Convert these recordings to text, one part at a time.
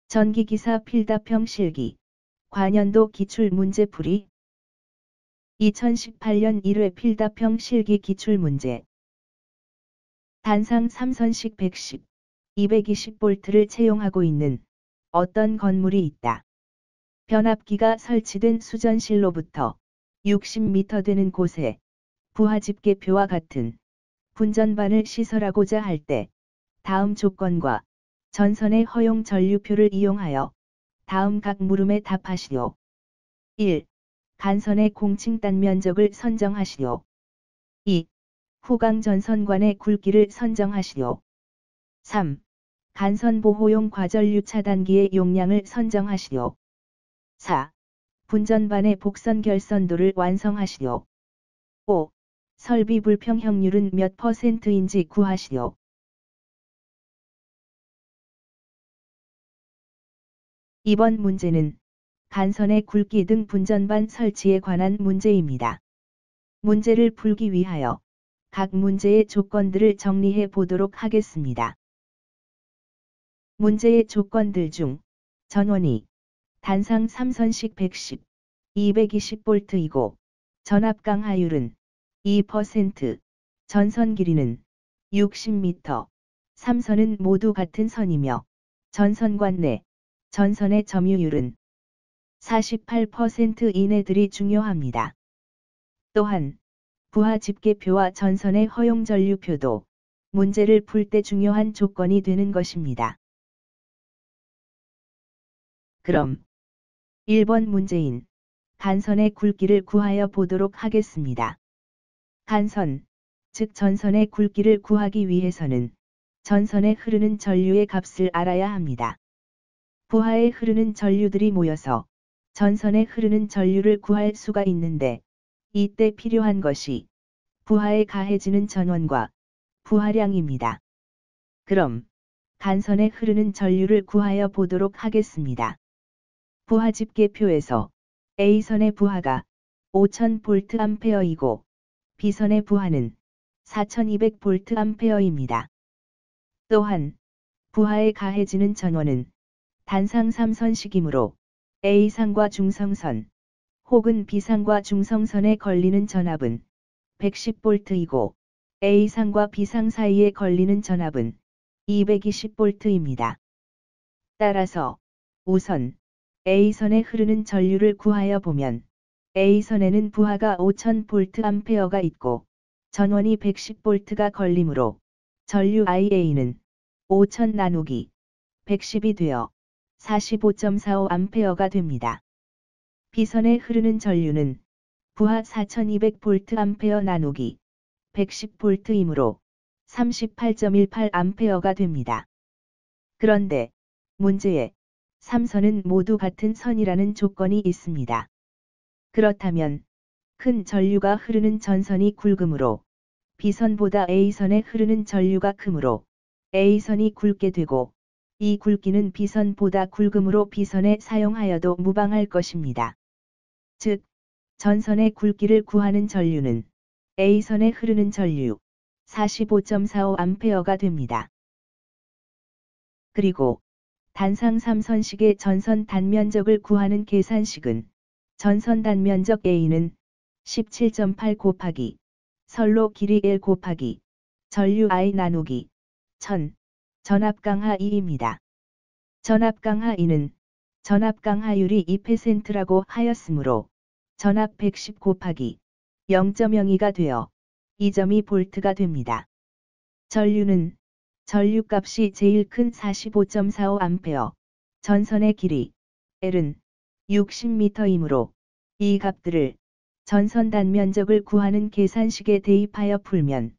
전기기사 필답형 실기. 관연도 기출문제풀이. 2018년 1회 필답형 실기 기출문제. 단상 3선식 110, 220V를 채용하고 있는 어떤 건물이 있다. 변압기가 설치된 수전실로부터 60m 되는 곳에 부하집계표와 같은 분전반을 시설하고자 할 때 다음 조건과 전선의 허용 전류표를 이용하여 다음 각 물음에 답하시오. 1. 간선의 공칭 단면적을 선정하시오. 2. 후광 전선관의 굵기를 선정하시오. 3. 간선 보호용 과전류 차단기의 용량을 선정하시오. 4. 분전반의 복선 결선도를 완성하시오. 5. 설비 불평형률은 몇 %인지 구하시오. 이번 문제는 간선의 굵기 등 분전반 설치에 관한 문제입니다. 문제를 풀기 위하여 각 문제의 조건들을 정리해 보도록 하겠습니다. 문제의 조건들 중 전원이 단상 3선식 110, 220V이고 전압 강하율은 2%, 전선 길이는 60m, 3선은 모두 같은 선이며 전선관 내 전선의 점유율은 48% 이내들이 중요합니다. 또한 부하 집계표와 전선의 허용 전류표도 문제를 풀 때 중요한 조건이 되는 것입니다. 그럼 1번 문제인 간선의 굵기를 구하여 보도록 하겠습니다. 간선, 즉 전선의 굵기를 구하기 위해서는 전선에 흐르는 전류의 값을 알아야 합니다. 부하에 흐르는 전류들이 모여서 전선에 흐르는 전류를 구할 수가 있는데 이때 필요한 것이 부하에 가해지는 전원과 부하량입니다. 그럼 간선에 흐르는 전류를 구하여 보도록 하겠습니다. 부하 집계표에서 A선의 부하가 5000V이고 B선의 부하는 4200V입니다. 또한 부하에 가해지는 전원은 단상 3선식이므로 A상과 중성선 혹은 B상과 중성선에 걸리는 전압은 110V이고 A상과 B상 사이에 걸리는 전압은 220V입니다. 따라서 우선 A선에 흐르는 전류를 구하여 보면 A선에는 부하가 5000V가 있고 전원이 110V가 걸리므로 전류 IA는 5000 나누기 110이 되어 45.45A가 됩니다. B선에 흐르는 전류는 부하 4200V 나누기 110V이므로 38.18A가 됩니다. 그런데 문제에 3선은 모두 같은 선이라는 조건이 있습니다. 그렇다면 큰 전류가 흐르는 전선이 굵으므로 B선보다 A선에 흐르는 전류가 크므로 A선이 굵게 되고 이 굵기는 B선보다 굵으므로 B선에 사용하여도 무방할 것입니다. 즉, 전선의 굵기를 구하는 전류는 A선에 흐르는 전류 45.45A가 됩니다. 그리고 단상 3선식의 전선 단면적을 구하는 계산식은 전선 단면적 A는 17.8 곱하기 선로 길이 L 곱하기 전류 I 나누기 1000 전압 강하 E입니다. 전압 강하 E는 전압 강하율이 2%라고 하였으므로 전압 110 곱하기 0.02가 되어 2.2V가 됩니다. 전류는 전류값이 제일 큰 45.45A, 전선의 길이 L은 60m이므로 이 값들을 전선 단면적을 구하는 계산식에 대입하여 풀면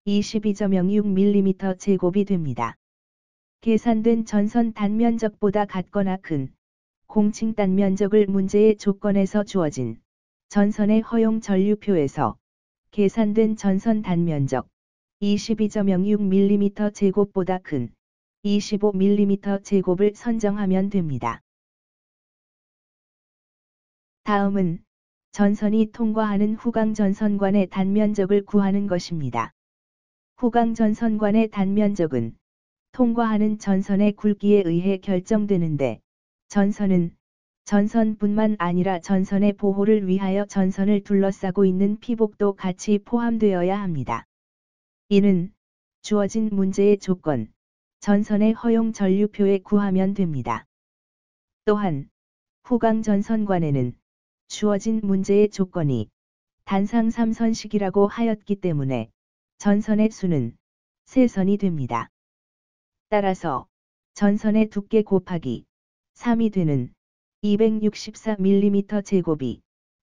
22.06mm 제곱이 됩니다. 계산된 전선 단면적보다 같거나 큰 공칭 단면적을 문제의 조건에서 주어진 전선의 허용 전류표에서 계산된 전선 단면적 22.06mm 제곱보다 큰 25mm 제곱을 선정하면 됩니다. 다음은 전선이 통과하는 후광 전선관의 단면적을 구하는 것입니다. 후광 전선관의 단면적은 통과하는 전선의 굵기에 의해 결정되는데, 전선은 전선뿐만 아니라 전선의 보호를 위하여 전선을 둘러싸고 있는 피복도 같이 포함되어야 합니다. 이는 주어진 문제의 조건, 전선의 허용 전류표에 구하면 됩니다. 또한 후광 전선관에는 주어진 문제의 조건이 단상 3선식이라고 하였기 때문에 전선의 수는 3선이 됩니다. 따라서 전선의 두께 곱하기 3이 되는 264mm 제곱이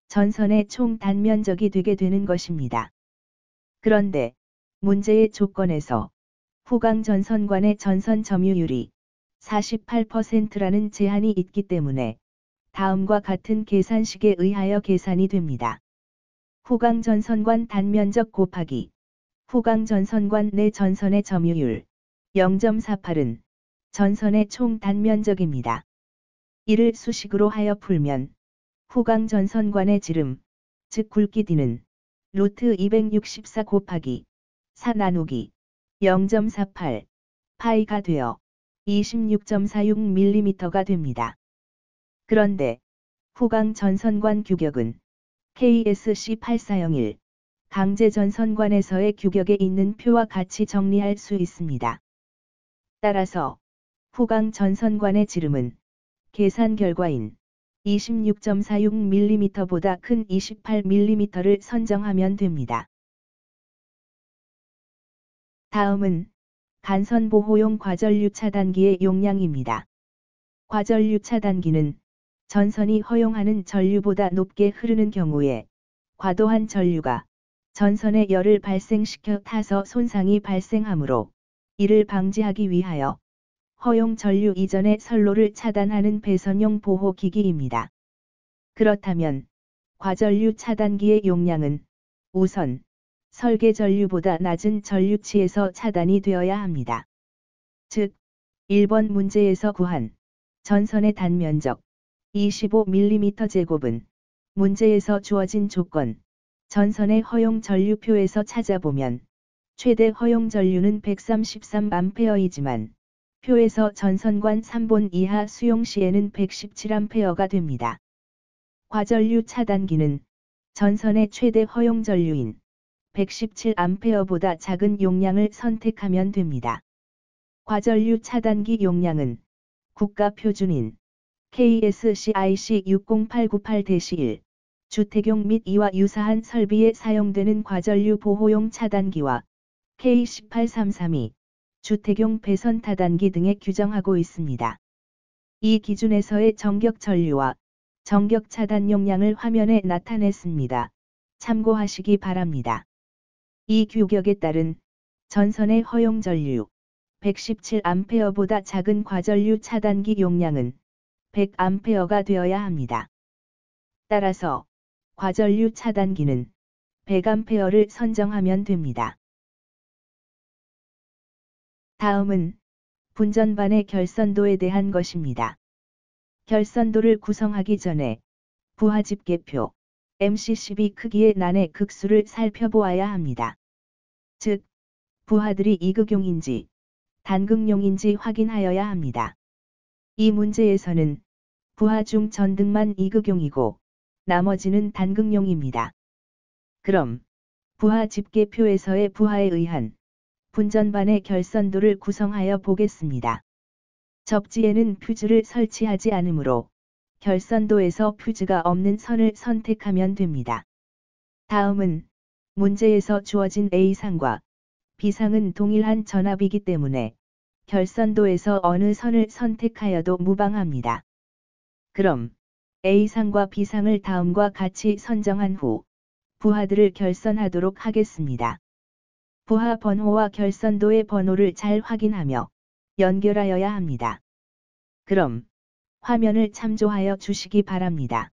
전선의 총 단면적이 되게 되는 것입니다. 그런데 문제의 조건에서 후광 전선관의 전선 점유율이 48%라는 제한이 있기 때문에 다음과 같은 계산식에 의하여 계산이 됩니다. 후광 전선관 단면적 곱하기 후광 전선관 내 전선의 점유율 0.48은 전선의 총 단면적입니다. 이를 수식으로 하여 풀면 후광 전선관의 지름, 즉 굵기 D는 루트 264 곱하기 4 나누기 0.48 파이가 되어 26.46mm가 됩니다. 그런데 후광 전선관 규격은 KSC 8401 강제 전선관에서의 규격에 있는 표와 같이 정리할 수 있습니다. 따라서 후광 전선관의 지름은 계산 결과인 26.46mm보다 큰 28mm를 선정하면 됩니다. 다음은 간선보호용 과전류 차단기의 용량입니다. 과전류 차단기는 전선이 허용하는 전류보다 높게 흐르는 경우에 과도한 전류가 전선에 열을 발생시켜 타서 손상이 발생하므로 이를 방지하기 위하여 허용 전류 이전의 선로를 차단하는 배선용 보호기기입니다. 그렇다면 과전류 차단기의 용량은 우선 설계 전류보다 낮은 전류치에서 차단이 되어야 합니다. 즉, 1번 문제에서 구한 전선의 단면적 25mm 제곱은 문제에서 주어진 조건 전선의 허용 전류표에서 찾아보면 최대 허용 전류는 133A이지만 표에서 전선관 3본 이하 수용 시에는 117A가 됩니다. 과전류 차단기는 전선의 최대 허용 전류인 117A보다 작은 용량을 선택하면 됩니다. 과전류 차단기 용량은 국가 표준인 KSCIC 60898-1 주택용 및 이와 유사한 설비에 사용되는 과전류 보호용 차단기와 K18332 주택용 배선 타단기 등에 규정하고 있습니다. 이 기준에서의 정격 전류와 정격 차단 용량을 화면에 나타냈습니다. 참고하시기 바랍니다. 이 규격에 따른 전선의 허용 전류 117A보다 작은 과전류 차단기 용량은 100A가 되어야 합니다. 따라서 과전류 차단기는 100A를 선정하면 됩니다. 다음은 분전반의 결선도에 대한 것입니다. 결선도를 구성하기 전에 부하 집게표 MCCB 크기의 난의 극수를 살펴보아야 합니다. 즉, 부하들이 이극용인지 단극용인지 확인하여야 합니다. 이 문제에서는 부하 중 전등만 이극용이고 나머지는 단극용입니다. 그럼 부하 집게표에서의 부하에 의한 분전반의 결선도를 구성하여 보겠습니다. 접지에는 퓨즈를 설치하지 않으므로 결선도에서 퓨즈가 없는 선을 선택하면 됩니다. 다음은 문제에서 주어진 A상과 B상은 동일한 전압이기 때문에 결선도에서 어느 선을 선택하여도 무방합니다. 그럼 A상과 B상을 다음과 같이 선정한 후 부하들을 결선하도록 하겠습니다. 부하 번호와 결선도의 번호를 잘 확인하며 연결하여야 합니다. 그럼 화면을 참조하여 주시기 바랍니다.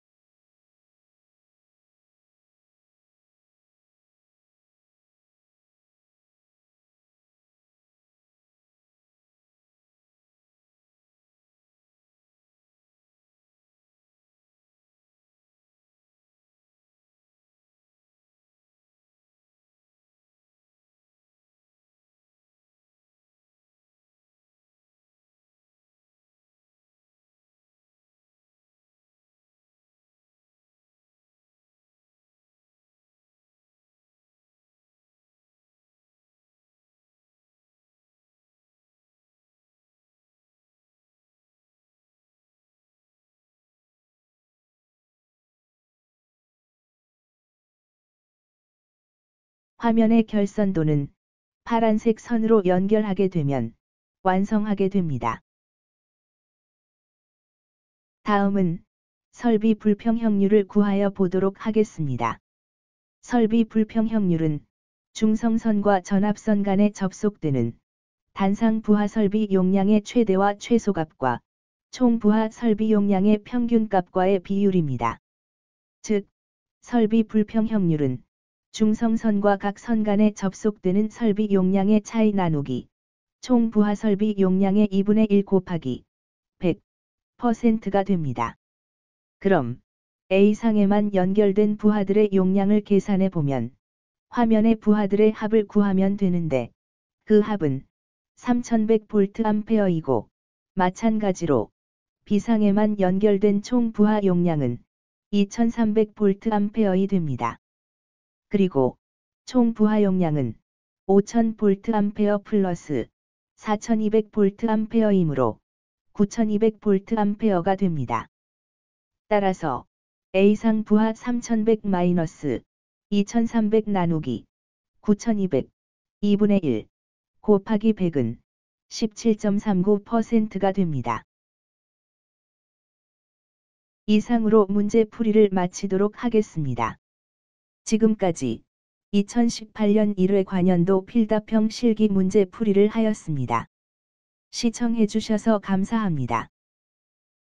화면의 결선도는 파란색 선으로 연결하게 되면 완성하게 됩니다. 다음은 설비 불평형률을 구하여 보도록 하겠습니다. 설비 불평형률은 중성선과 전압선 간에 접속되는 단상 부하 설비 용량의 최대와 최소값과 총 부하 설비 용량의 평균값과의 비율입니다. 즉, 설비 불평형률은 중성선과 각 선 간에 접속되는 설비 용량의 차이 나누기 총 부하 설비 용량의 2분의 1 곱하기 100%가 됩니다. 그럼 A상에만 연결된 부하들의 용량을 계산해 보면 화면의 부하들의 합을 구하면 되는데 그 합은 3100V이고 마찬가지로 B상에만 연결된 총 부하 용량은 2300V이 됩니다. 그리고 총 부하 용량은 5000V 플러스 4200V이므로 9200V가 됩니다. 따라서 A상 부하 3100 2300 나누기 9200 2분의 1 곱하기 100은 17.39%가 됩니다. 이상으로 문제 풀이를 마치도록 하겠습니다. 지금까지 2018년 1회 관연도 필답형 실기 문제 풀이를 하였습니다. 시청해 주셔서 감사합니다.